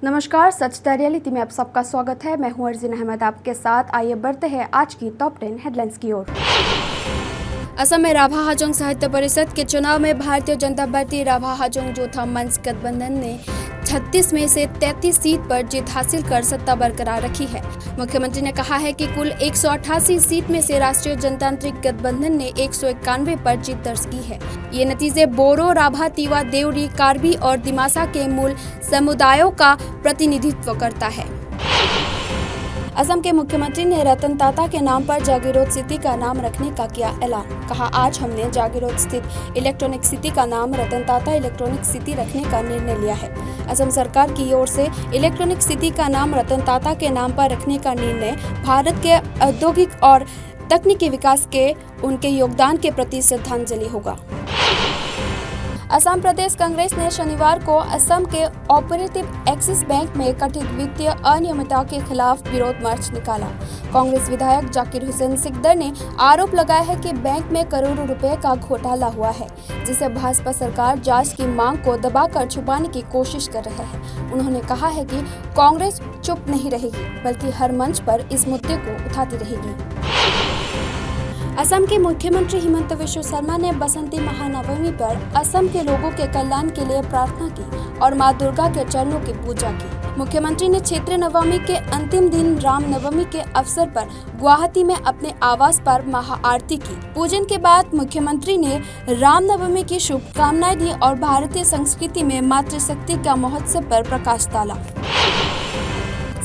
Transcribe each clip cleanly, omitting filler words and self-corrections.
नमस्कार, सचता रियलिटी में आप सबका स्वागत है। मैं हूं अर्जिन अहमद आपके साथ। आइए बढ़ते हैं आज की टॉप 10 हेडलाइंस की ओर। असम में राभा हाजोंग साहित्य परिषद के चुनाव में भारतीय जनता पार्टी राभा हाजोंग जोथा मंच गठबंधन ने 36 में से 33 सीट पर जीत हासिल कर सत्ता बरकरार रखी है। मुख्यमंत्री ने कहा है कि कुल 188 सीट में से राष्ट्रीय जनतांत्रिक गठबंधन ने 191 पर जीत दर्ज की है। ये नतीजे बोरो, राभा, तिवा, देवरी, कार्बी और दिमासा के मूल समुदायों का प्रतिनिधित्व करता है। असम के मुख्यमंत्री ने रतन टाटा के नाम पर जागीरोड सिटी का नाम रखने का किया ऐलान। कहा, आज हमने जागीरोड स्थित इलेक्ट्रॉनिक सिटी का नाम रतन टाटा इलेक्ट्रॉनिक सिटी रखने का निर्णय लिया है। असम सरकार की ओर से इलेक्ट्रॉनिक सिटी का नाम रतन टाटा के नाम पर रखने का निर्णय भारत के औद्योगिक और तकनीकी विकास के उनके योगदान के प्रति श्रद्धांजलि होगा। असम प्रदेश कांग्रेस ने शनिवार को असम के ऑपरेटिव एक्सिस बैंक में कथित वित्तीय अनियमितता के खिलाफ विरोध मार्च निकाला। कांग्रेस विधायक जाकिर हुसैन सिकदर ने आरोप लगाया है कि बैंक में करोड़ों रुपए का घोटाला हुआ है, जिसे भाजपा सरकार जांच की मांग को दबाकर छुपाने की कोशिश कर रहे हैं। उन्होंने कहा है कि कांग्रेस चुप नहीं रहेगी, बल्कि हर मंच पर इस मुद्दे को उठाती रहेगी। असम के मुख्यमंत्री हिमंत विश्व शर्मा ने बसंती महानवमी पर असम के लोगों के कल्याण के लिए प्रार्थना की और मां दुर्गा के चरणों की पूजा की। मुख्यमंत्री ने क्षेत्रीय नवमी के अंतिम दिन राम नवमी के अवसर पर गुवाहाटी में अपने आवास पर महाआरती की। पूजन के बाद मुख्यमंत्री ने राम नवमी की शुभकामनाएं दी और भारतीय संस्कृति में मातृशक्ति का महोत्सव पर प्रकाश डाला।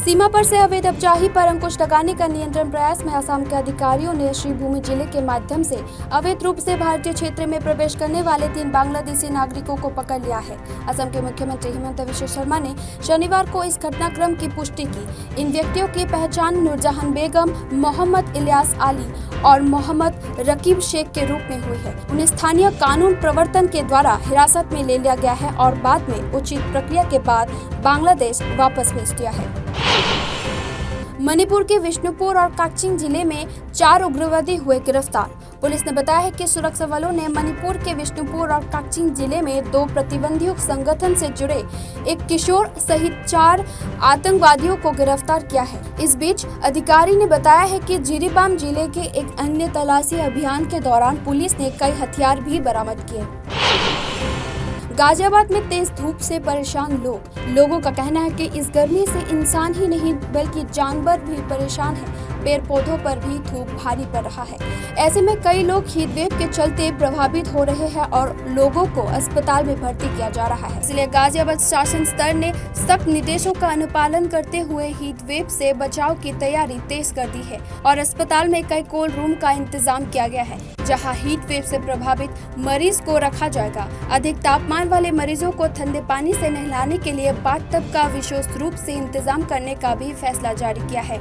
सीमा पर से अवैध अबजाही पर अंकुश लगाने का नियंत्रण प्रयास में असम के अधिकारियों ने श्रीभूमि जिले के माध्यम से अवैध रूप से भारतीय क्षेत्र में प्रवेश करने वाले 3 बांग्लादेशी नागरिकों को पकड़ लिया है। असम के मुख्यमंत्री हिमंत विश्व शर्मा ने शनिवार को इस घटनाक्रम की पुष्टि की। इन व्यक्तियों की पहचान नूरजहान बेगम, मोहम्मद इलियास अली और मोहम्मद रकीब शेख के रूप में हुई है। उन्हें स्थानीय कानून प्रवर्तन के द्वारा हिरासत में ले लिया गया है और बाद में उचित प्रक्रिया के बाद बांग्लादेश वापस भेज दिया है। मणिपुर के विष्णुपुर और काकचिंग जिले में 4 उग्रवादी हुए गिरफ्तार। पुलिस ने बताया है कि सुरक्षा बलों ने मणिपुर के विष्णुपुर और काकचिंग जिले में 2 प्रतिबंधित संगठन से जुड़े एक किशोर सहित 4 आतंकवादियों को गिरफ्तार किया है। इस बीच अधिकारी ने बताया है कि जिरीबाम जिले के एक अन्य तलाशी अभियान के दौरान पुलिस ने कई हथियार भी बरामद किए। गाजियाबाद में तेज धूप से परेशान लोगों का कहना है कि इस गर्मी से इंसान ही नहीं बल्कि जानवर भी परेशान है। पेड़ पौधों पर भी धूप भारी पड़ रहा है। ऐसे में कई लोग हीट वेव के चलते प्रभावित हो रहे हैं और लोगों को अस्पताल में भर्ती किया जा रहा है। इसलिए गाजियाबाद शासन स्तर ने सख्त निर्देशों का अनुपालन करते हुए हीट वेव से बचाव की तैयारी तेज कर दी है और अस्पताल में कई कोल्ड रूम का इंतजाम किया गया है, जहां हीट वेव से प्रभावित मरीज को रखा जाएगा। अधिक तापमान वाले मरीजों को ठंडे पानी से नहलाने के लिए बाथटब का विशेष रूप से इंतजाम करने का भी फैसला जारी किया है।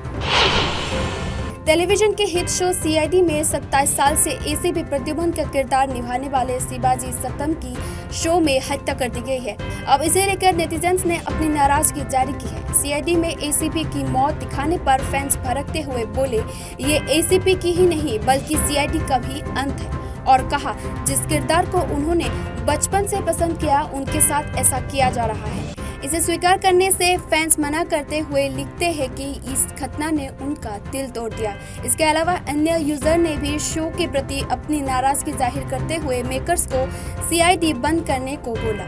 टेलीविजन के हिट शो सीआईडी में 27 साल से एसीपी प्रद्युम्न का किरदार निभाने वाले शिवाजी सतम की शो में हत्या कर दी गई है। अब इसे लेकर नेटिजन्स ने अपनी नाराजगी जारी की है। सीआईडी में एसीपी की मौत दिखाने पर फैंस भड़कते हुए बोले, ये एसीपी की ही नहीं बल्कि सीआईडी का भी अंत है, और कहा जिस किरदार को उन्होंने बचपन से पसंद किया उनके साथ ऐसा किया जा रहा है। इसे स्वीकार करने से फैंस मना करते हुए लिखते हैं कि इस घटना ने उनका दिल तोड़ दिया। इसके अलावा अन्य यूजर ने भी शो के प्रति अपनी नाराजगी जाहिर करते हुए मेकर्स को सीआईडी बंद करने को बोला।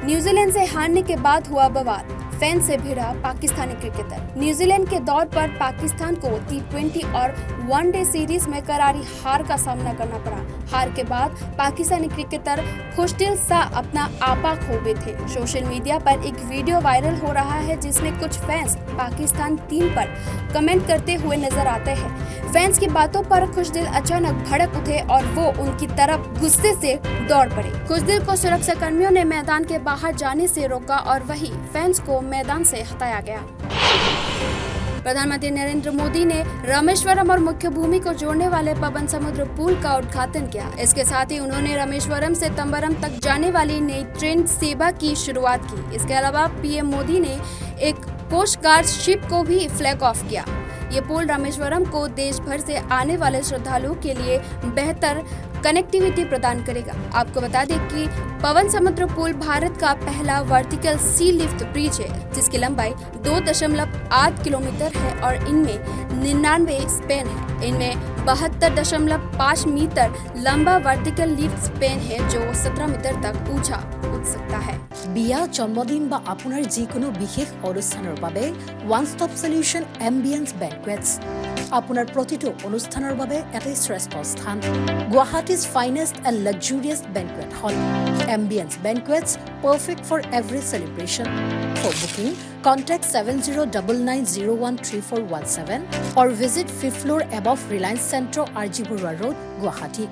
न्यूजीलैंड से हारने के बाद हुआ बवाल, फैन से भिड़ा पाकिस्तानी क्रिकेटर। न्यूजीलैंड के दौर पर पाकिस्तान को T20 और वनडे सीरीज में करारी हार का सामना करना पड़ा। हार के बाद पाकिस्तानी क्रिकेटर खुशदिल शाह अपना आपा खो गए थे। सोशल मीडिया पर एक वीडियो वायरल हो रहा है जिसमें कुछ फैंस पाकिस्तान टीम पर कमेंट करते हुए नजर आते हैं। फैंस की बातों पर खुशदिल अचानक भड़क उठे और वो उनकी तरफ गुस्से से दौड़ पड़े। खुशदिल को सुरक्षा कर्मियों ने मैदान के बाहर जाने से रोका और वही फैंस को मैदान से हटाया गया। प्रधानमंत्री नरेंद्र मोदी ने रामेश्वरम और मुख्य भूमि को जोड़ने वाले पवन समुद्र पुल का उद्घाटन किया। इसके साथ ही उन्होंने रामेश्वरम से तंबरम तक जाने वाली नई ट्रेन सेवा की शुरुआत की। इसके अलावा पीएम मोदी ने एक कोस्ट गार्ड शिप को भी फ्लैग ऑफ किया। ये पुल रामेश्वरम को देश भर से आने वाले श्रद्धालुओं के लिए बेहतर कनेक्टिविटी प्रदान करेगा। आपको बता दें कि पवन समुद्र पुल भारत का पहला वर्टिकल सी लिफ्ट ब्रिज है, जिसकी लंबाई 2.8 किलोमीटर है और इनमें 99 स्पेन है। इनमें 72.5 मीटर लंबा वर्टिकल लिफ्ट स्पेन है, जो 17 मीटर तक ऊंचा उठ सकता है। বিয়া জন্মদিন বা আপোনাৰ যিকোনো বিশেষ অনুষ্ঠানৰ বাবে one stop solution Ambience Banquets আপোনাৰ প্ৰতিটো অনুষ্ঠানৰ বাবে এটাই শ্ৰেষ্ঠ স্থান। Guwahati's finest and luxurious banquet hall Ambience Banquets, perfect for every celebration. For booking contact 7099013417 or visit 5th floor above Reliance Centro, RG Burwa Road, Guwahati.